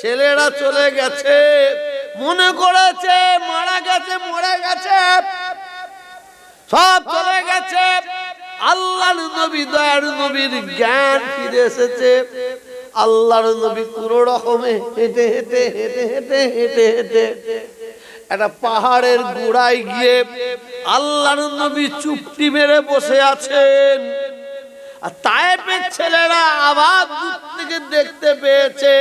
ছেলেরা চলে গেছে, মনে করেছে মারা গেছে, মরে গেছে, সব চলে গেছে। আল্লাহর নবী, দয়ার নবীর জ্ঞান ফিরে এসেছে। আল্লাহর নবী কোন রকমে হেঁটে হেঁটে হেঁটে হেঁটে হেঁটে হেঁটে একটা পাহাড়ের গোড়ায় গিয়ে আল্লাহর নবী চুপটি মেরে বসে আছেন। আর তায়েফের ছেলেরা আবার দূর থেকে দেখতে পেয়েছে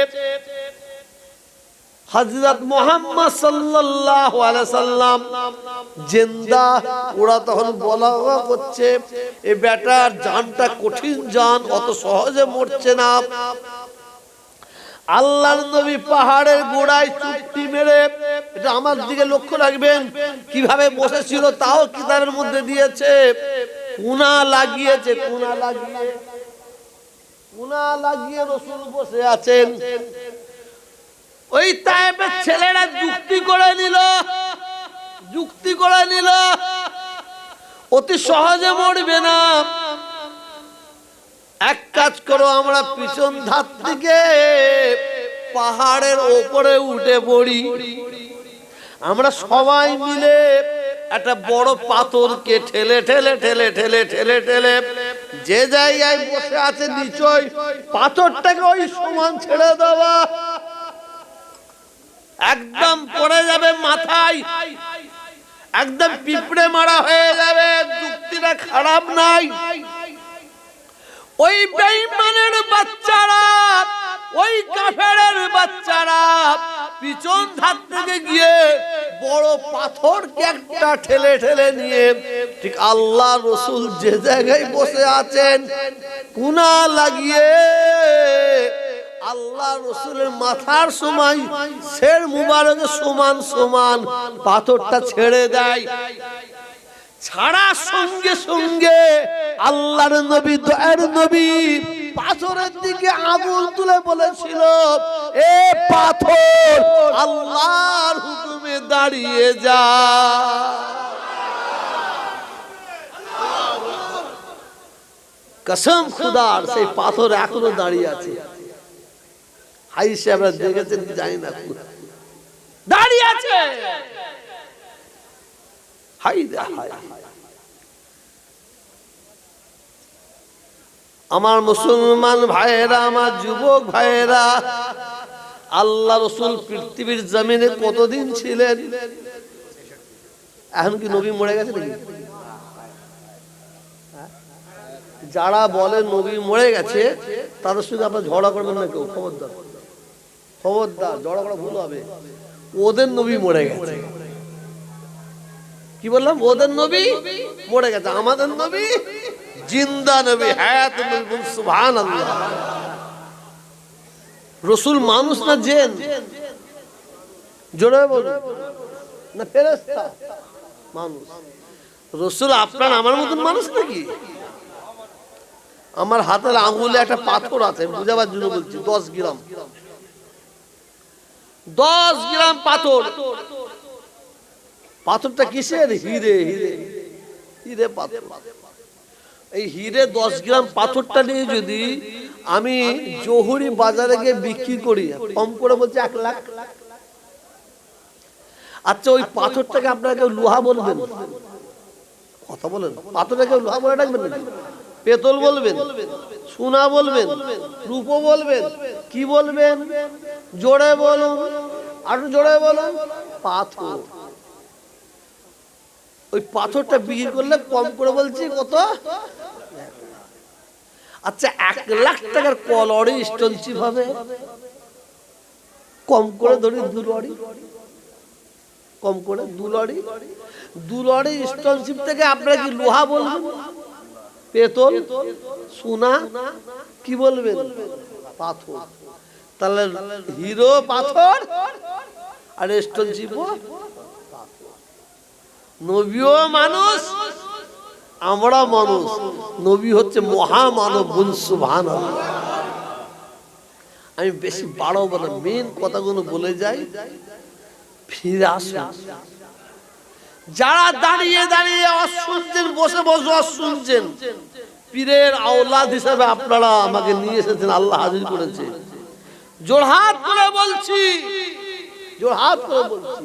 হযরত মুহাম্মদ সাল্লাল্লাহু আলাইহি সাল্লাম জিন্দা। ওরা তখন বলা করছে, এই বেটার জানটা কঠিন জান, অত সহজে মরছে না। আল্লাহর নবী পাহাড়ের গোড়ায় চুপটি মেরে, এটা আমার দিকে লক্ষ্য রাখবেন, কিভাবে বসেছিল তাও কিতাবের মধ্যে দিয়েছে। কুনা লাগিয়েছে, কুনা লাগিয়ে রাসূল বসে আছেন। ওই তায়েফের ছেলেরা যুক্তি করে নিল অতি সহজে মরবে না। এক কাজ করো, আমরা পিছন ধার থেকে পাহাড়ের ওপরে উঠে পড়ি। আমরা সবাই মিলে একটা বড় পাথরকে ঠেলে ঠেলে ঠেলে ঠেলে ঠেলে ঠেলে যে জায়গায় বসে আছে নিচয় পাথরটাকে ওই সমান ছেড়ে দেওয়া, একদম পড়ে যাবে মাথায়, একদম পিঁপড়ে মারা হয়ে যাবে। যুক্তিটা খারাপ নাই। ওই বেঈমানের বাচ্চারা, ওই কাফেরের বাচ্চারা পিছন ধার থেকে গিয়ে বড় পাথরকে একটা ঠেলে ঠেলে নিয়ে ঠিক আল্লাহ রাসূল যে জায়গায় বসে আছেন কুনা লাগিয়ে আল্লাহ রাসূলের মাথার সময় শের মুবারকের সমান সমান পাথরটা ছেড়ে দেয়। ছাড়ার সঙ্গে সঙ্গে আল্লাহর নবী, দয়ার নবী পাথরের দিকে আঙুল তুলে বলেছিল, এ পাথর আল্লাহর হুকুমে দাঁড়িয়ে যা। কসম খুদার, সেই পাথর এখনো দাঁড়িয়ে আছে। হাই সাহেবরা দেখেছেন জানি না, দাঁড়িয়ে আছে। হাই হাই, আমার মুসলমান ভাইয়েরা, আমার যুবক ভাইয়েরা, আল্লাহ রাসূল পৃথিবীর জমিনে কতদিন ছিলেন? এখন কি নবী মরে গেছে নাকি? যারা বলে নবী মরে গেছে তাদের সঙ্গে আপনার ঝগড়া করবেন না কেউ, খবরদার খবরদার, ঝগড়া করা ভুল হবে। ওদের নবী মরে গেছে। কি বললাম? ওদের নবী মরে গেছে, আমাদের নবী জিন্দা নবী, হায়াত নবী। সুবহানাল্লাহ। রাসূল মানুষ না জিন? জোরে বলুন না, ফেরেশতা? মানুষ। রাসূল আপনার আমার মতন মানুষ নাকি? আমার হাতের আঙ্গুলে একটা পাথর আছে, বুঝাবার জন্য বলছি, 10 গ্রাম, 10 গ্রাম পাথর। পাথরটা কিসের? হিরে, হিরে, হিরে পাথর। এই হিরে 10 গ্রাম পাথরটা নিয়ে যদি আমি জহুরি বাজারে গিয়ে বিক্রি করি, কম করে বলছি 1 লাখ। আচ্ছা, ওই পাথরটাকে আপনারা কেউ লোহা বলবেন? কথা বলেন। পাথরটাকে লোহা বলে ডাকবেন নাকি? পেতল বলবেন, সোনা বলবেন, রূপো বলবেন, কি বলবেন? জোরে বলুন, আরো জোরে বলুন। পাথর। ওই পাথরটা বিক্রি করলে কম করে বলছি কত? আচ্ছা, 1 লাখ টাকার কলরি স্টোনচিপ হবে, কম করে ধরি 2 লরি, কম করে 2 লরি। 2 লরি স্টোনচিপ থেকে আপনারা কি লোহা বলবেন? পেতল, সোনা, কি বলবেন? পাথর। তাহলে হিরো পাথর আর স্টোনচিপ পাথর। নবীও মানুষ, আমরা মানুষ। নবী হচ্ছে মহামানব। সুবহানাল্লাহ। আমি বেশি বাড়াবো না, মেন কথাগুলো বলে যাই, ফিরে আসুন। যারা দাঁড়িয়ে দাঁড়িয়ে শুনছেন, বসে বসে শুনছেন, পীরের আওলাদ হিসাবে আপনারা আমাকে নিয়ে এসেছেন, আল্লাহ হাজির করেছে। জোড়হাত করে বলছি, জোড়হাত করে বলছি,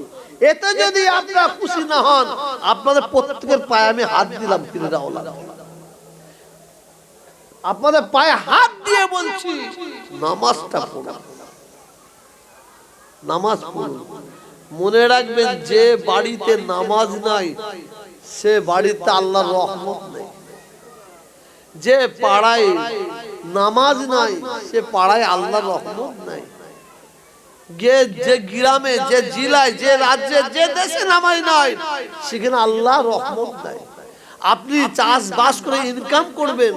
এতে যদি আপনারা খুশি না হন, আপনাদের প্রত্যেকের পায়ে আমি হাত দিলাম, পীরের আওলাদ, আপনাদের পায়ে হাত দিয়ে বলছি নামাজটা পড়ুন, নামাজ পড়ুন। মনে রাখবেন, যে বাড়িতে নামাজ নাই সে বাড়িতে আল্লাহর রহমত নেই। যে পাড়ায় নামাজ নাই সে পাড়ায় আল্লাহর রহমত নাই। যে গ্রামে, যে জেলায়, যে রাজ্যে, যে দেশে নামাজ নাই সেখানে আল্লাহর রহমত নাই। আপনি চাষবাস করে ইনকাম করবেন,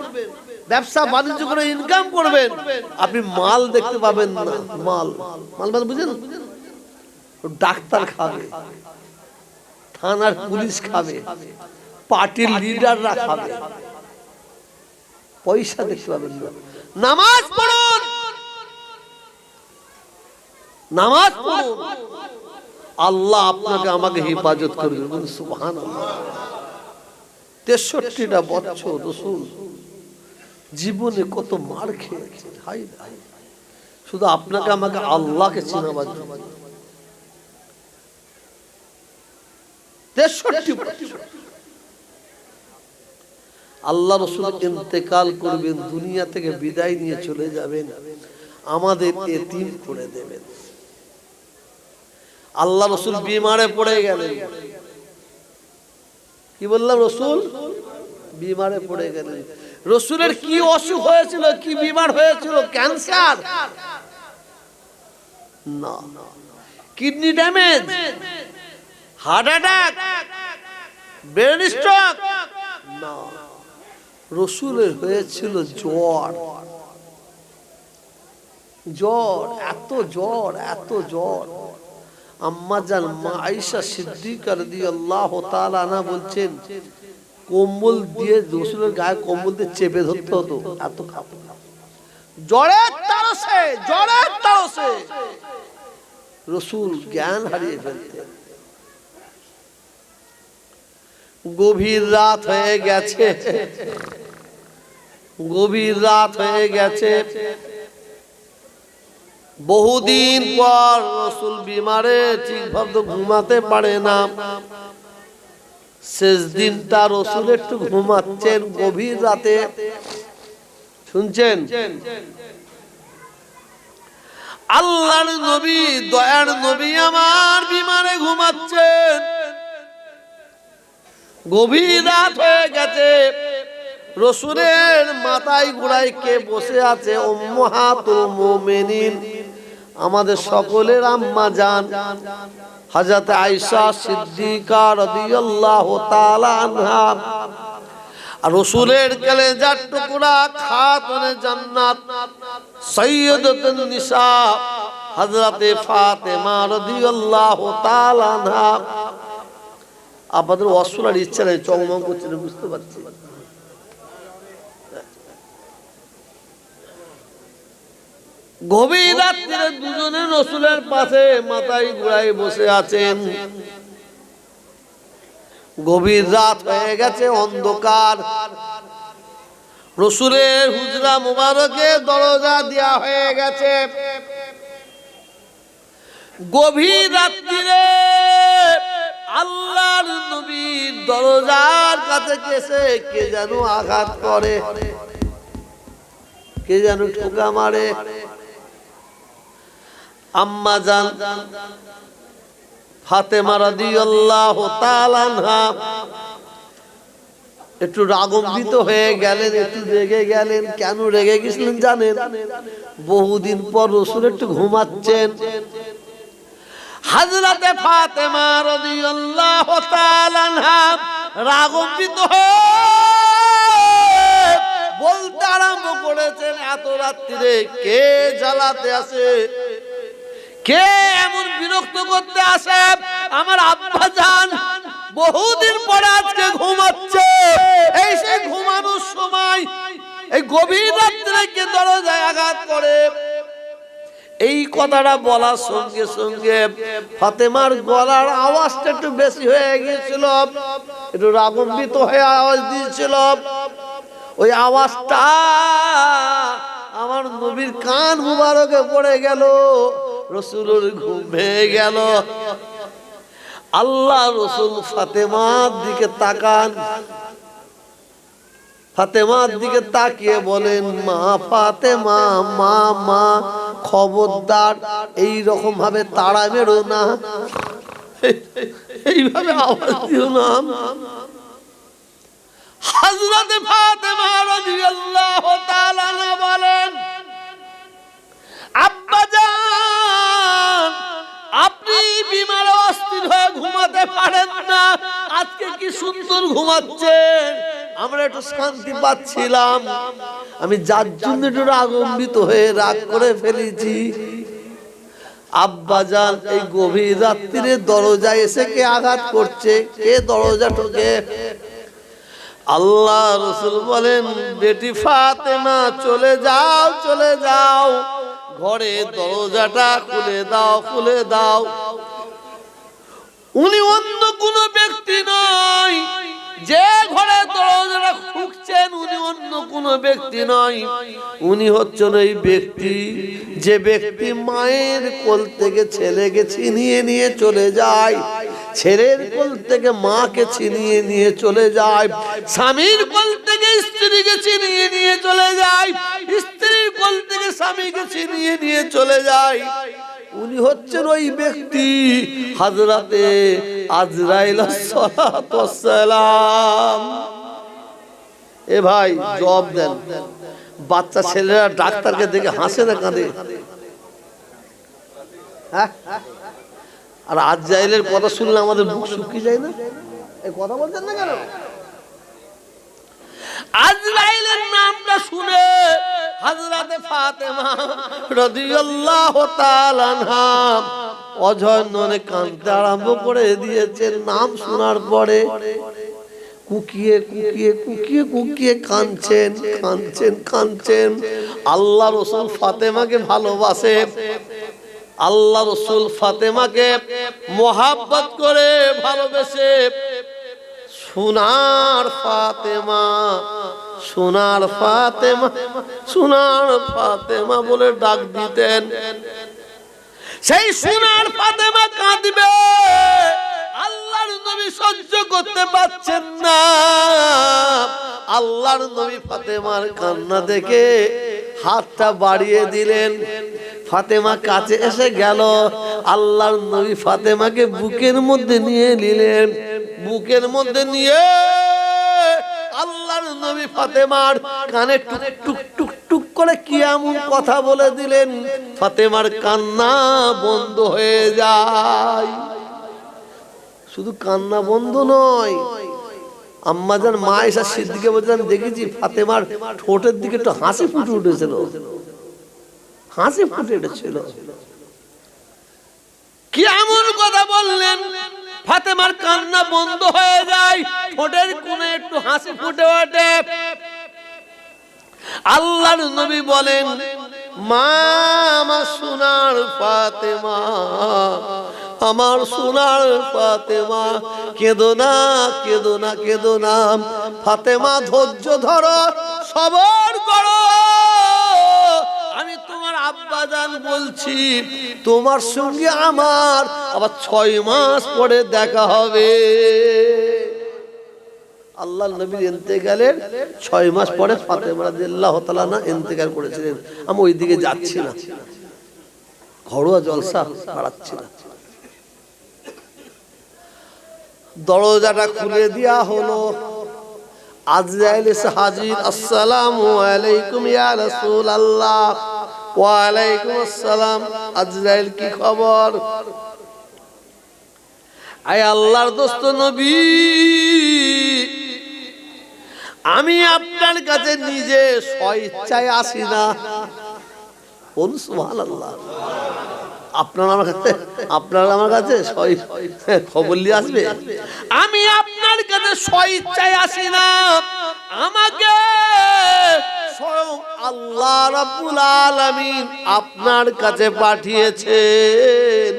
ব্যবসা বাণিজ্য করে ইনকাম করবেন, আপনি মাল দেখতে পাবেন না। মাল মাল মানে বুঝেন, ডাক্তার খাবে, থানার পুলিশ খাবে, পার্টির লিডাররা খাবে, পয়সা দেখতে পাবেন না। নামাজ পড়ুন, নামাজ পড়ুন, আল্লাহ আপনাকে আমাকে হেফাজত করবে। সুবহানাল্লাহ। 63টা বছর রাসূল জীবনে কত মার খেয়েছে, হাই হাই, শুধু আপনাকে আমাকে আল্লাহকে চিনাবার জন্য। 63 বছর আল্লাহ রাসূল ইন্তেকাল করবেন, দুনিয়া থেকে বিদায় নিয়ে চলে যাবেন, আমাদের এতিম করে দেবেন। আল্লাহ রাসূল বিমারে পড়ে গেলেন। কি বললাম? রাসূল বিমারে পড়ে গেলেন। রাসূলের কি অসুখ হয়েছিল, কি বিমার হয়েছিল? ক্যান্সার না, kidney damage, heart attack, brain stroke না, রাসূলের হয়েছিল জ্বর। জ্বর, এত জ্বর, এত জ্বর। আম্মা জান মা আয়েশা সিদ্দিকা রাদিয়াল্লাহু তাআলা আনহা বলছেন, কম্বল দিয়ে রাসূলের গায়ে কম্বল দিয়ে চেপে ধরতে হতো, এত কাঁপতো জ্বরের তারসে, জ্বরের তারসে রাসূল জ্ঞান হারিয়ে ফেলতেন। গভীর রাত হয়ে গেছে, গভীর রাত হয়ে গেছে, বহুদিন পর রাসূল বিমারে ঠিকভাবে ঘুমাতে পারে না। শেষ দিনটা রাসূল একটু ঘুমাচ্ছেন গভীর রাতে, শুনছেন? আল্লাহর নবী, দয়ার নবী আমার বিমারে ঘুমাচ্ছেন, গভীর রাত হয়ে গেছে। রাসূলের মাথায় গোড়ায় কে বসে আছে? উম্মাহাতুল মুমিনিন, আমাদের সকলের আম্মা জান হযরত আয়েশা সিদ্দিকা রাদিয়াল্লাহু তাআলা আনহা। আর রাসূলের কলেজার টুকরা খাতুনে জান্নাত সাইয়্যিদাতুন নিসা হযরত ফাতেমা রাদিয়াল্লাহু তাআলা আনহা। আপনাদের অসুরার ইচ্ছা নেই, চমক করছে, বুঝতে পারছি। গভীর রাত্রে দুজনে রাসূলের পাশে মাথায় ঘুরায় বসে আছেন। গভীর রাত হয়ে গেছে, অন্ধকার। রাসূলের হুজরা মুবারকে দরজা দেয়া হয়ে গেছে। গভীর রাত্রিরে আল্লাহর নবীর দরজার কাছে এসে কে যেন আঘাত করে, কে যেন ঠোকা মারে। আম্মা জান ফাতেমা রাদিয়াল্লাহু তাআলা আনহা একটু রাগান্বিত হয়ে গেলেন, একটু রেগে গেলেন। কেন রেগে গেছিলেন জানেন? বহুদিন পর রাসূল একটু ঘুমাচ্ছেন। হযরতে ফাতেমা রাদিয়াল্লাহু তাআলা আনহা রাগান্বিত হয়ে বলতে আরম্ভ করেছেন, এত রাত্রিরে কে জ্বালাতে আসে, কে এমন বিরক্ত করতে আসে? আমার আব্বা জান বহুদিন পরে আজকে ঘুমাচ্ছে, এই সেই ঘুমানোর সময় এই গভীর রাত্রে কে দরজায় আঘাত করে। এই কথাটা বলার সঙ্গে সঙ্গে ফাতেমার গলার আওয়াজটা একটু বেশি হয়ে গিয়েছিল, একটু রাগান্বিত হয়ে আওয়াজ দিয়েছিল। ওই আওয়াজটা আমার নবীর কান মুবারকে পড়ে গেল, রাসূলের ঘুম ভেঙে গেল। আল্লাহ রাসূল ফাতেমার দিকে তাকান, ফাতেমার দিকে তাকিয়ে বলেন, মা ফাতেমা, মা মা খবরদার এই রকম ভাবে তাড়া মেরো না, এইভাবে আওয়াজ দিও না। হযরত ফাতেমা রাদিয়াল্লাহু তাআলা বলেন, আব্বাজান আপনি বিমার অস্থির হয়ে ঘুমাতে পারেন না, আজকে কি সুন্দর ঘুমাচ্ছেন, আমরা একটু শান্তি পাচ্ছিলাম, আমি যার জন্য একটু রাগান্বিত হয়ে রাগ করে ফেলেছি। আব্বাজান এই গভীর রাত্রিরে দরজায় এসে কে আঘাত করছে, কে দরজা ঠোকে? আল্লাহ রাসূল বলেন, বেটি ফাতেমা চলে যাও, চলে যাও, ঘরে দরজাটা খুলে দাও, খুলে দাও। উনি অন্য কোন ব্যক্তি নয়, যে ঘরে দরজাটা খুঁজছেন উনি অন্য কোন ব্যক্তি নয়, উনি হচ্ছেন ওই ব্যক্তি যে ব্যক্তি মায়ের কোল থেকে ছেলেকে ছিনিয়ে নিয়ে চলে যায়, ছেলের কোল থেকে মাকে ছিনিয়ে নিয়ে চলে যায়, স্বামীর কোল থেকে স্ত্রীকে ছিনিয়ে নিয়ে চলে যায়, স্ত্রীর কোল থেকে স্বামীকে ছিনিয়ে নিয়ে চলে যায়। উনি হচ্ছেন ওই ব্যক্তি হযরতে আজরাইল সালাতু ওয়াসসালাম। এ ভাই জবাব দেন, বাচ্চা ছেলেরা ডাক্তারকে দেখে হাসে না কাঁদে? হ্যাঁ, আর আজরাইলের কথা শুনলে আমাদের বুক শুকিয়ে যায় না? এই কথা বলছেন না কেন? আজরাইলের নামটা শুনে হযরতে ফাতেমা রাদিয়াল্লাহু তাআলা আনহা অঝরননে কাঁদতে আরম্ভ করে দিয়েছেন। নাম শোনার পরে কুকিয়ে কুকিয়ে কুকিয়ে কুকিয়ে কাঁদছেন, কাঁদছেন, কাঁদছেন। আল্লাহ রাসূল ফাতেমাকে ভালোবাসে, আল্লাহ রাসূল ফাতেমাকে মোহাব্বত করে ভালোবেসে সোনার ফাতেমা, সোনার ফাতেমা, সোনার ফাতেমা বলে ডাক দিতেন। সেই সোনার ফাতেমা কাঁদবে, আল্লাহর নবী সহ্য করতে পারছেন না। আল্লাহর নবী ফাতেমার কান্না দেখে হাতটা বাড়িয়ে দিলেন, ফাতেমা কাছে এসে গেল, আল্লাহর নবী ফাতেমাকে বুকের মধ্যে নিয়ে নিলেন, বুকের মধ্যে নিয়ে আল্লাহর নবী ফাতেমার কানে টুক টুক টুক টুক করে কি এমন কথা বলে দিলেন, ফাতেমার কান্না বন্ধ হয়ে যায়। শুধু কান্না বন্ধ নয়, আম্মাজান মা আয়েশা সিদ্দিকা বলছিলাম, দেখেছি ফাতেমার ঠোঁটের দিকে একটু হাসি ফুটে উঠেছিল, হাসি ফুটে উঠেছিল। কি এমন কথা বললেন, ফাতেমার কান্না বন্ধ হয়ে যায়, ঠোঁটের কোণে একটু হাসি ফুটে ওঠে। আল্লাহর নবী বলেন, মা আমার সোনার ফাতেমা, আমার সোনার ফাতেমা, কেঁদো না, কেঁদো না, কেঁদো না। ফাতেমা ধৈর্য ধরো, সবর করো, আমি তোমার আব্বাজান বলছি, তোমার সঙ্গে আমার আবার 6 মাস পরে দেখা হবে। আল্লাহর নবীর ইন্তেকালের 6 মাস পরে ফাতেমা রাদিয়াল্লাহু তাআলা না ইন্তেকাল করেছিলেন। আমি ওই দিকে যাচ্ছি না, ঘরোয়া জলসা বাড়াচ্ছি না। দরজাটা খুলে দেয়া হলো, আজরাইল এসে হাজির। আসসালামু আলাইকুম ইয়া রাসূলুল্লাহ। ওয়া আলাইকুম আসসালাম। আজরাইল কি খবর? আয় আল্লাহর দোস্ত নবী, আমি আপনার কাছে নিজে স্বইচ্ছায় আসি না। বলুন সুবহানাল্লাহ। আপনারা আমার কাছে খবর নিয়ে আসবে? আমি আপনার কাছে স্বইচ্ছায় আসি না, আমাকে স্বয়ং আল্লাহ রাব্বুল আলামিন আপনার কাছে পাঠিয়েছেন।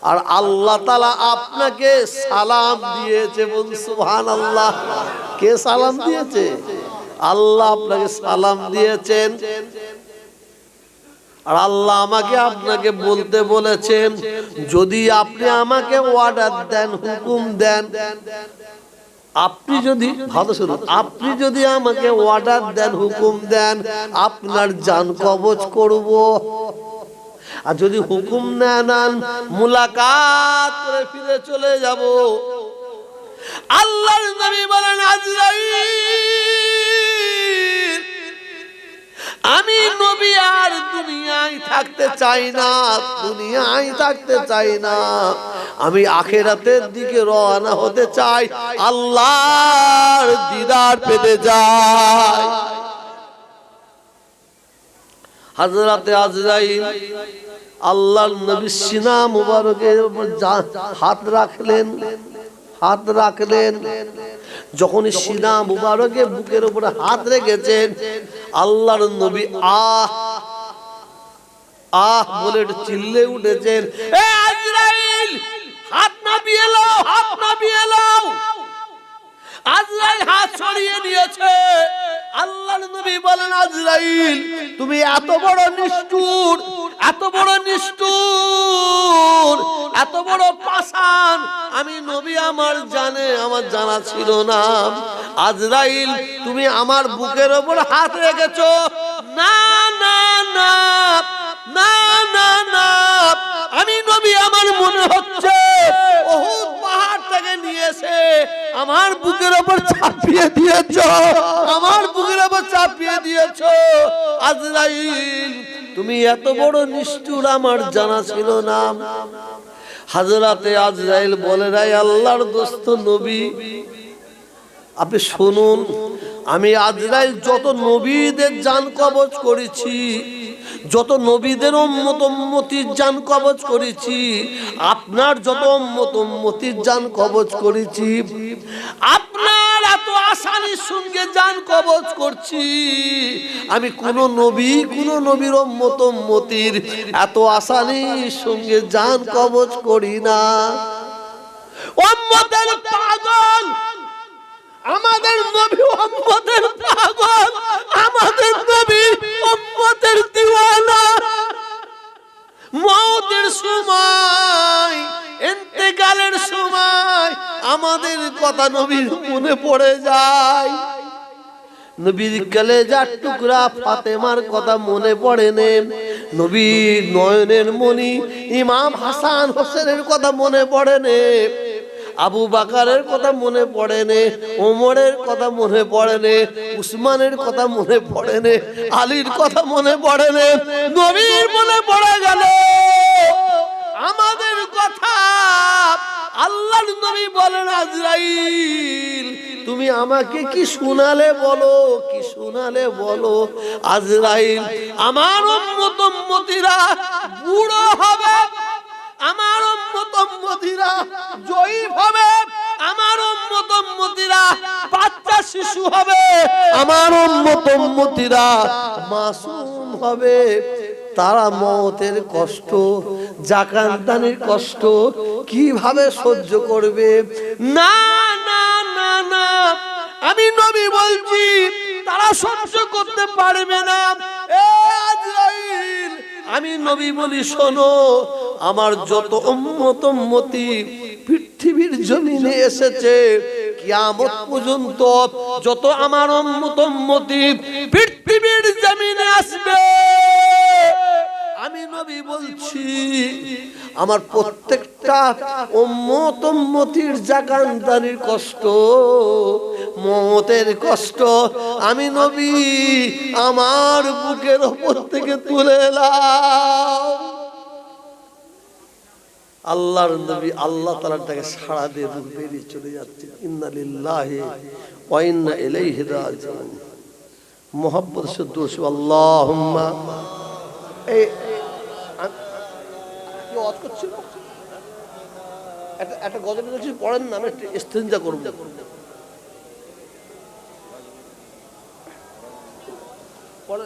আর আল্লাহ তাআলা আপনাকে সালাম দিয়েছে। বলুন সুবহানাল্লাহ। কে সালাম দিয়েছে? আল্লাহ আপনাকে সালাম দিয়েছেন, আর আল্লাহ আমাকে আপনাকে বলতে বলেছেন, যদি আপনি আমাকে অর্ডার দেন, হুকুম দেন, আপনি যদি ভালো শুনুন, আপনি যদি আমাকে অর্ডার দেন, হুকুম দেন, আপনার জান কবজ করব। আর যদি হুকুম না নেন, মুলাকাত করে ফিরে চলে যাব। আল্লাহর নবী বলেন, আজরাইল, আমি নবী আর দুনিয়ায় থাকতে চাই না, দুনিয়ায় থাকতে চাই না, আমি আখিরাতের দিকে রওনা হতে চাই, আল্লাহর দিদার পেতে চাই। হযরতে আজরাইল আল্লাহর নবীর সিনা মুবারকের উপর হাত রাখলেন, হাত রাখলেন। যখন সিনা মুবারকে বুকের উপরে হাত রেখেছেন, আল্লাহর নবী আহ আহ বলে চিল্লে উঠেছেন, এ আজরাইল, হাত নামিয়ে নাও, হাত নামিয়ে নাও। আজরাইল হাত সরিয়ে নিয়েছে। আল্লাহর নবী বলেন, আজরাইল, তুমি এত বড় নিষ্ঠুর, এত বড় নিষ্ঠুর, এত বড় পাষাণ, আমি নবী আমার জানা ছিল না। আজরাইল, তুমি আমার বুকের ওপর হাত রেখেছো। না না না না না না, আমি নবী আমার মনে হচ্ছে উহুদ পাহাড় থেকে নিয়ে এসে আমার বুকের ওপর চাপিয়ে দিয়েছো, আমার বুকের ওপর চাপিয়ে দিয়েছো। আজরাইল, তুমি এত বড় নিষ্ঠুর, আমার জানা ছিল না। হযরতে আজরাইল বলে, রাই আল্লাহর দোস্ত নবী, আপনি শুনুন, আমি আজরাইল যত নবীদের জান কবজ করেছি, যত নবীদের উম্মত উম্মতির জান কবজ করেছি, আপনার যত উম্মত উম্মতির জান কবজ করেছি, আপনার এত আসানির সঙ্গে জান কবজ করছি, আমি কোন নবীর উম্মত উম্মতির এত আসানির সঙ্গে জান কবজ করি না। উম্মতের পাগল আমাদের নবী, উম্মতের পাগল আমাদের নবী, উম্মতের দিওয়ানা। মওতের সময়, ইন্তেকালের সময় আমাদের কথা নবীর মনে পড়ে যায়। নবীর কলেজার টুকরা ফাতেমার কথা মনে পড়ে নে, নবীর নয়নের মণি ইমাম হাসান হোসেনের কথা মনে পড়ে নে, আবু বাকারের কথা মনে পড়ে নে, ওমরের কথা মনে পড়ে নে, উসমানের কথা মনে পড়ে নে, আলীর কথা মনে পড়ে নে, নবীর মনে পড়ে গেল আমাদের কথা। আল্লাহর নবী বলেন, আজরাইল, তুমি আমাকে কি শোনালে বলো, কি শোনালে বলো। আজরাইল, আমার উম্মত উম্মতিরা বুড়ো হবে, আমার উম্মত উম্মতিরা জয়ীফ হবে, আমার উম্মত উম্মতিরা বাচ্চা শিশু হবে, আমার উম্মত উম্মতিরা মাসুম হবে। তারা মওতের কষ্ট, জাকান্তানির কষ্ট কিভাবে সহ্য করবে? না না না না, আমি নবী বলছি, তারা সহ্য করতে পারবে না। এ আজরাইল, আমি নবী বলি, শোনো, আমার যত উম্মত উম্মতি পৃথিবীর জমিনে এসেছে, কিয়ামত পর্যন্ত যত আমার উম্মত উম্মতি পৃথিবীর জমিনে আসবে, আমি নবী বলছি, আমার প্রত্যেকটা উম্মত উম্মতির জাকান্তানির কষ্ট, মওতের কষ্ট আমি নবী আমার বুকের উপর থেকে তুলে এলাম। আল্লাহর নবী আল্লাহ তাআলার ডাকে সাড়া দিয়ে বেরিয়ে চলে যাচ্ছে। ইন্না লিল্লাহি ওয়া ইন্না ইলাইহি রাজিউন। মুহাম্মদ শুদ্ধ আল্লাহুম্মা। এই কি ওয়াজ করছিল? একটা গজল বলছি, পড়েন না, আমি ইস্তেনজা করব। পড়েন,